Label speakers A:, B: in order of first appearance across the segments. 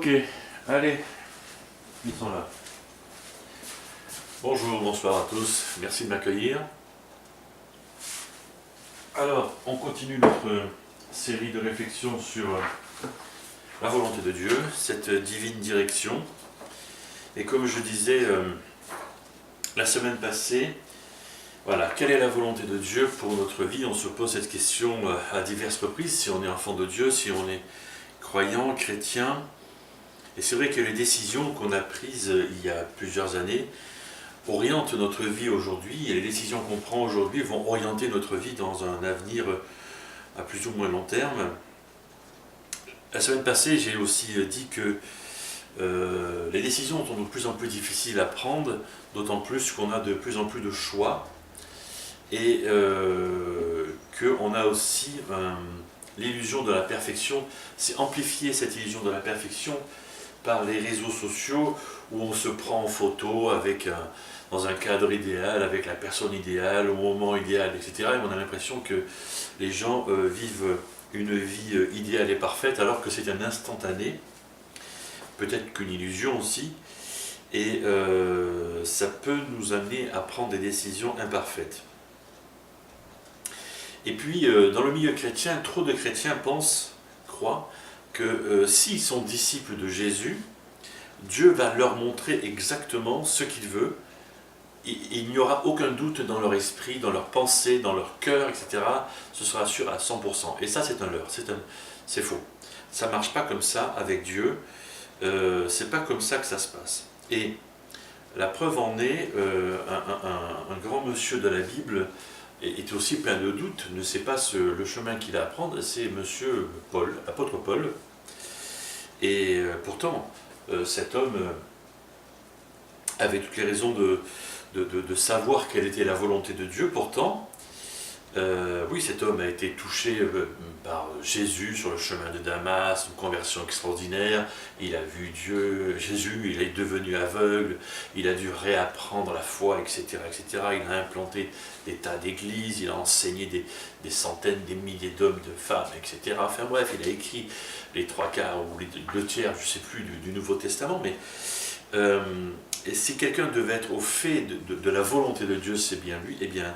A: Ok, allez, ils sont là. Bonjour, bonsoir à tous, merci de m'accueillir. Alors, on continue notre série de réflexions sur la volonté de Dieu, cette divine direction. Et comme je disais la semaine passée, voilà, quelle est la volonté de Dieu pour notre vie? On se pose cette question à diverses reprises, si on est enfant de Dieu, si on est croyant, chrétien. Et c'est vrai que les décisions qu'on a prises il y a plusieurs années orientent notre vie aujourd'hui, et les décisions qu'on prend aujourd'hui vont orienter notre vie dans un avenir à plus ou moins long terme. La semaine passée, j'ai aussi dit que les décisions sont de plus en plus difficiles à prendre, d'autant plus qu'on a de plus en plus de choix, et qu'on a aussi l'illusion de la perfection. C'est amplifier cette illusion de la perfection par les réseaux sociaux où on se prend en photo dans un cadre idéal, avec la personne idéale, au moment idéal, etc. Et on a l'impression que les gens vivent une vie idéale et parfaite alors que c'est un instantané, peut-être qu'une illusion aussi, et ça peut nous amener à prendre des décisions imparfaites. Et puis, dans le milieu chrétien, trop de chrétiens croient que s'ils sont disciples de Jésus, Dieu va leur montrer exactement ce qu'il veut. Il n'y aura aucun doute dans leur esprit, dans leur pensée, dans leur cœur, etc. Ce sera sûr à 100%. Et ça, c'est un leurre, c'est faux. Ça ne marche pas comme ça avec Dieu. C'est pas comme ça que ça se passe. Et la preuve en est, un grand monsieur de la Bible est aussi plein de doutes, ne sait pas le chemin qu'il a à prendre, c'est monsieur Paul, l'apôtre Paul. Et pourtant, cet homme avait toutes les raisons de savoir quelle était la volonté de Dieu. Pourtant, oui, cet homme a été touché par Jésus sur le chemin de Damas, une conversion extraordinaire. Il a vu Dieu, Jésus, il est devenu aveugle, il a dû réapprendre la foi, etc., etc. Il a implanté des tas d'églises, il a enseigné des centaines, des milliers d'hommes, de femmes, etc. Enfin bref, il a écrit les 3/4 ou les 2/3, je ne sais plus, du Nouveau Testament, mais et si quelqu'un devait être au fait de la volonté de Dieu, c'est bien lui, eh bien,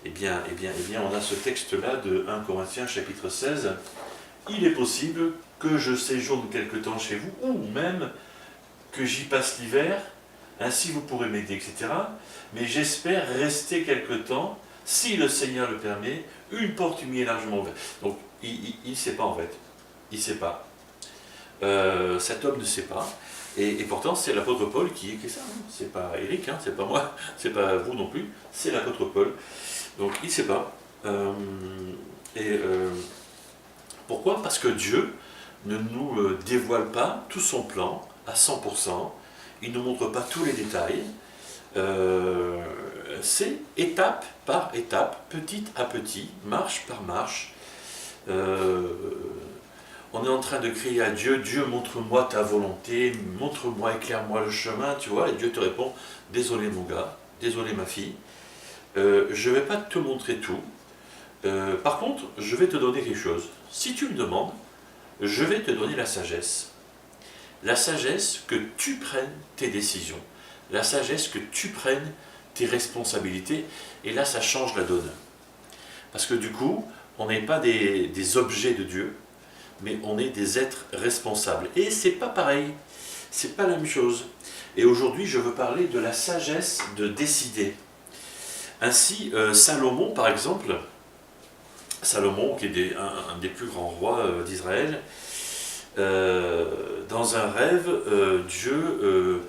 A: on a ce texte-là de 1 Corinthiens chapitre 16. Il est possible que je séjourne quelque temps chez vous, ou même que j'y passe l'hiver, ainsi vous pourrez m'aider, etc. Mais j'espère rester quelque temps, si le Seigneur le permet, une porte m'y est largement ouverte. Donc, il ne sait pas en fait. Il ne sait pas. Cet homme ne sait pas. Et pourtant, c'est l'apôtre Paul qui écrit ça. C'est pas Eric, c'est pas moi, c'est pas vous non plus, c'est l'apôtre Paul. Donc il ne sait pas. Pourquoi? Parce que Dieu ne nous dévoile pas tout son plan à 100%. Il ne nous montre pas tous les détails. C'est étape par étape, petit à petit, marche par marche. On est en train de crier à Dieu, Dieu montre-moi ta volonté, montre-moi, éclaire-moi le chemin, tu vois, et Dieu te répond, désolé mon gars, désolé ma fille, je ne vais pas te montrer tout, par contre, je vais te donner quelque chose. Si tu me demandes, je vais te donner la sagesse. La sagesse que tu prennes tes décisions, la sagesse que tu prennes tes responsabilités, et là ça change la donne. Parce que du coup, on n'est pas des objets de Dieu, mais on est des êtres responsables. Et c'est pas pareil, c'est pas la même chose. Et aujourd'hui, je veux parler de la sagesse de décider. Ainsi, Salomon, par exemple, Salomon, qui est un des plus grands rois d'Israël, dans un rêve, Dieu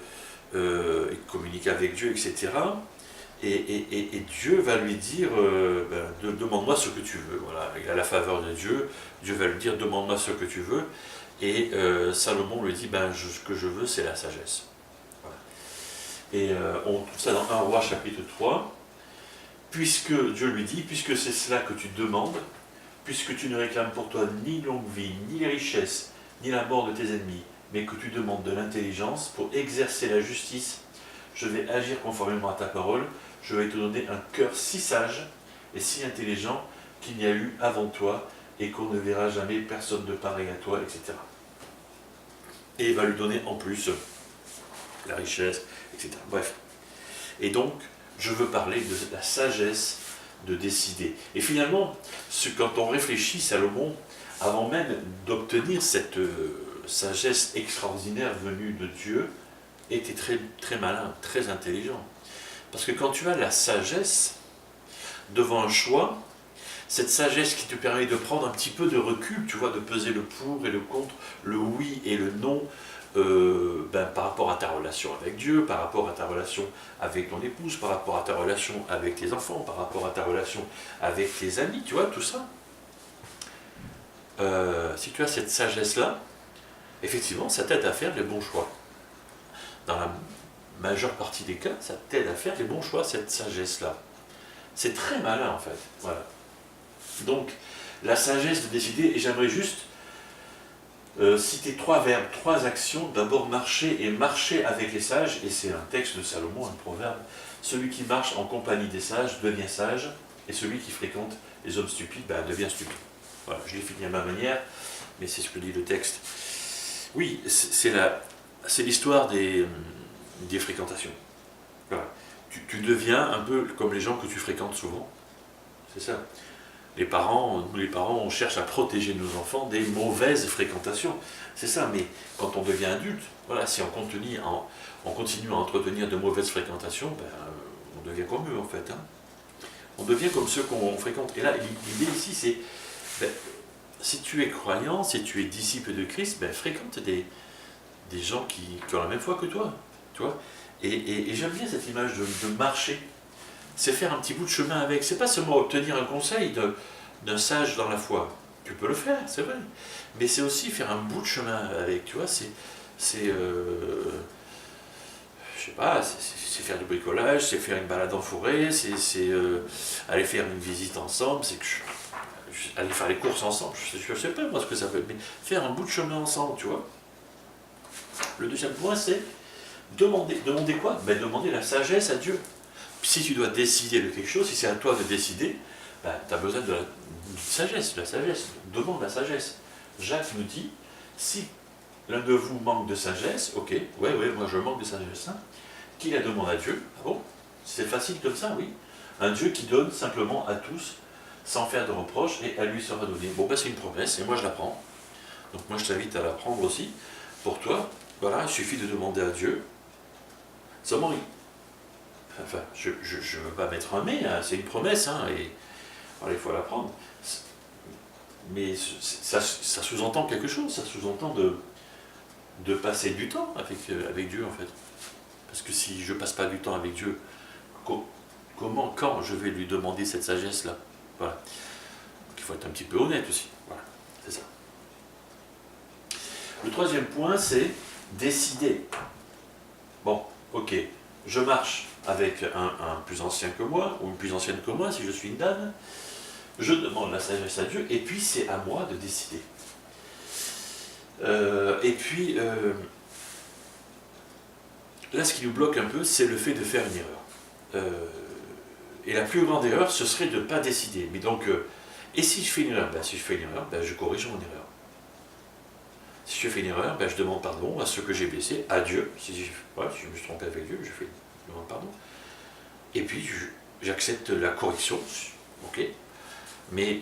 A: il communique avec Dieu, etc. Et Dieu va lui dire, demande-moi ce que tu veux. Voilà, il a la faveur de Dieu, Dieu va lui dire, demande-moi ce que tu veux. Et Salomon lui dit, ce que je veux, c'est la sagesse. Voilà. Et on trouve ça dans 1 Roi chapitre 3. Puisque Dieu lui dit, puisque c'est cela que tu demandes, puisque tu ne réclames pour toi ni longue vie, ni les richesses, ni la mort de tes ennemis, mais que tu demandes de l'intelligence pour exercer la justice, je vais agir conformément à ta parole, je vais te donner un cœur si sage et si intelligent qu'il n'y a eu avant toi et qu'on ne verra jamais personne de pareil à toi, etc. et il va lui donner en plus la richesse, etc. Bref. Et donc, je veux parler de la sagesse de décider. Et finalement, quand on réfléchit, Salomon, avant même d'obtenir cette sagesse extraordinaire venue de Dieu, était très, très malin, très intelligent. Parce que quand tu as la sagesse devant un choix, cette sagesse qui te permet de prendre un petit peu de recul, tu vois, de peser le pour et le contre, le oui et le non, par rapport à ta relation avec Dieu, par rapport à ta relation avec ton épouse, par rapport à ta relation avec tes enfants, par rapport à ta relation avec tes amis, tu vois, tout ça. Si tu as cette sagesse-là, effectivement, ça t'aide à faire les bons choix. Dans la majeure partie des cas, ça t'aide à faire les bons choix, cette sagesse-là. C'est très malin, en fait. Voilà. Donc, la sagesse de décider, et j'aimerais juste citer 3 verbes, 3 actions. D'abord, marcher et marcher avec les sages, et c'est un texte de Salomon, un proverbe. Celui qui marche en compagnie des sages devient sage, et celui qui fréquente les hommes stupides devient stupide. Voilà, je l'ai fini à ma manière, mais c'est ce que dit le texte. Oui, c'est l'histoire des fréquentations. Voilà. Tu deviens un peu comme les gens que tu fréquentes souvent. C'est ça. Nous les parents, on cherche à protéger nos enfants des mauvaises fréquentations. C'est ça, mais quand on devient adulte, voilà, si on continue à entretenir de mauvaises fréquentations, on devient comme eux en fait. Hein. On devient comme ceux qu'on fréquente. Et là, l'idée ici, c'est, si tu es croyant, si tu es disciple de Christ, fréquente des gens qui ont la même foi que toi. Tu vois. Et j'aime bien cette image de marcher. C'est faire un petit bout de chemin avec. C'est pas seulement obtenir un conseil d'un sage dans la foi. Tu peux le faire, c'est vrai. Mais c'est aussi faire un bout de chemin avec. Tu vois, c'est je sais pas, c'est faire du bricolage, c'est faire une balade en forêt, c'est aller faire une visite ensemble, c'est aller faire les courses ensemble. Je sais pas moi ce que ça peut être, mais faire un bout de chemin ensemble, tu vois. Le deuxième point, c'est demander quoi? Demander la sagesse à Dieu. Si tu dois décider de quelque chose, si c'est à toi de décider, tu as besoin de la sagesse, demande la sagesse. Jacques nous dit, si l'un de vous manque de sagesse, ok, ouais, moi je manque de sagesse, hein, qu'il la demande à Dieu. Ah bon? C'est facile comme ça, oui. Un Dieu qui donne simplement à tous, sans faire de reproches, et à lui sera donné. Bon, c'est une promesse, et moi je la prends. Donc moi je t'invite à la prendre aussi. Pour toi, voilà, il suffit de demander à Dieu. Seulement, enfin, je ne veux pas mettre un mais, hein, c'est une promesse, hein, et voilà, il faut la prendre. Mais ça sous-entend quelque chose, ça sous-entend de passer du temps avec Dieu, en fait. Parce que si je ne passe pas du temps avec Dieu, quand je vais lui demander cette sagesse-là? Voilà. Donc il faut être un petit peu honnête aussi. Voilà, c'est ça. Le troisième point, c'est décider. Bon, ok, je marche avec un plus ancien que moi, ou une plus ancienne que moi, si je suis une dame, je demande la sagesse à Dieu, et puis c'est à moi de décider. Là, ce qui nous bloque un peu, c'est le fait de faire une erreur. Et la plus grande erreur, ce serait de ne pas décider. Mais donc, et si je fais une erreur? Je corrige mon erreur. Si je fais une erreur, je demande pardon à ceux que j'ai blessés, à Dieu. Si je me suis trompé avec Dieu, je demande pardon. Et puis, j'accepte la correction, ok. Mais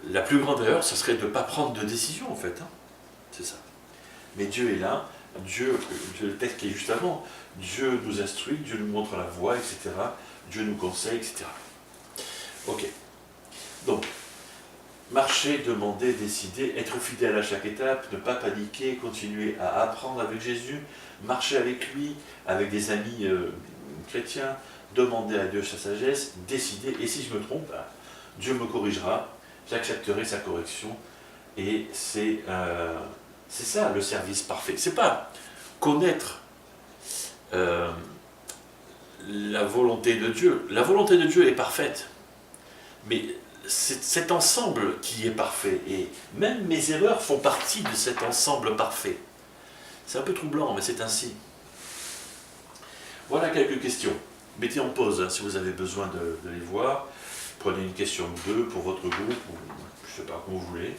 A: la plus grande erreur, ce serait de ne pas prendre de décision, en fait. Hein. C'est ça. Mais Dieu est là, le texte qui est juste avant, Dieu nous instruit, Dieu nous montre la voie, etc. Dieu nous conseille, etc. Ok. Donc, marcher, demander, décider, être fidèle à chaque étape, ne pas paniquer, continuer à apprendre avec Jésus, marcher avec lui, avec des amis chrétiens, demander à Dieu sa sagesse, décider, et si je me trompe, Dieu me corrigera, j'accepterai sa correction, et c'est ça le service parfait. C'est pas connaître la volonté de Dieu. La volonté de Dieu est parfaite, mais c'est cet ensemble qui est parfait, et même mes erreurs font partie de cet ensemble parfait. C'est un peu troublant, mais c'est ainsi. Voilà quelques questions. Mettez en pause hein, si vous avez besoin de les voir. Prenez une question ou deux pour votre groupe, ou je ne sais pas, comme vous voulez.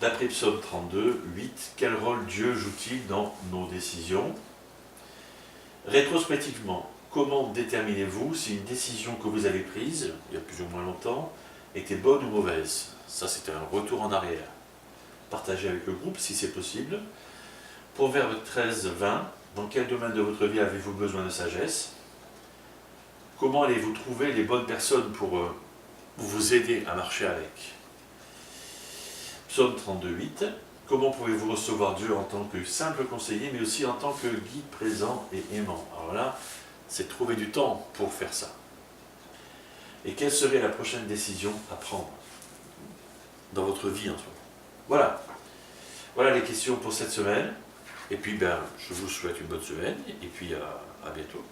A: D'après Psaume 32, 8, quel rôle Dieu joue-t-il dans nos décisions? Rétrospectivement, comment déterminez-vous si une décision que vous avez prise, il y a plus ou moins longtemps, était bonne ou mauvaise? Ça, c'est un retour en arrière. Partagez avec le groupe si c'est possible. Proverbe 13, 20, dans quel domaine de votre vie avez-vous besoin de sagesse? Comment allez-vous trouver les bonnes personnes pour vous aider à marcher avec? Psaume 32, 8. Comment pouvez-vous recevoir Dieu en tant que simple conseiller, mais aussi en tant que guide présent et aimant? Alors là, c'est trouver du temps pour faire ça. Et quelle serait la prochaine décision à prendre dans votre vie en ce moment? Voilà. Voilà les questions pour cette semaine. Et puis, je vous souhaite une bonne semaine. Et puis, à bientôt.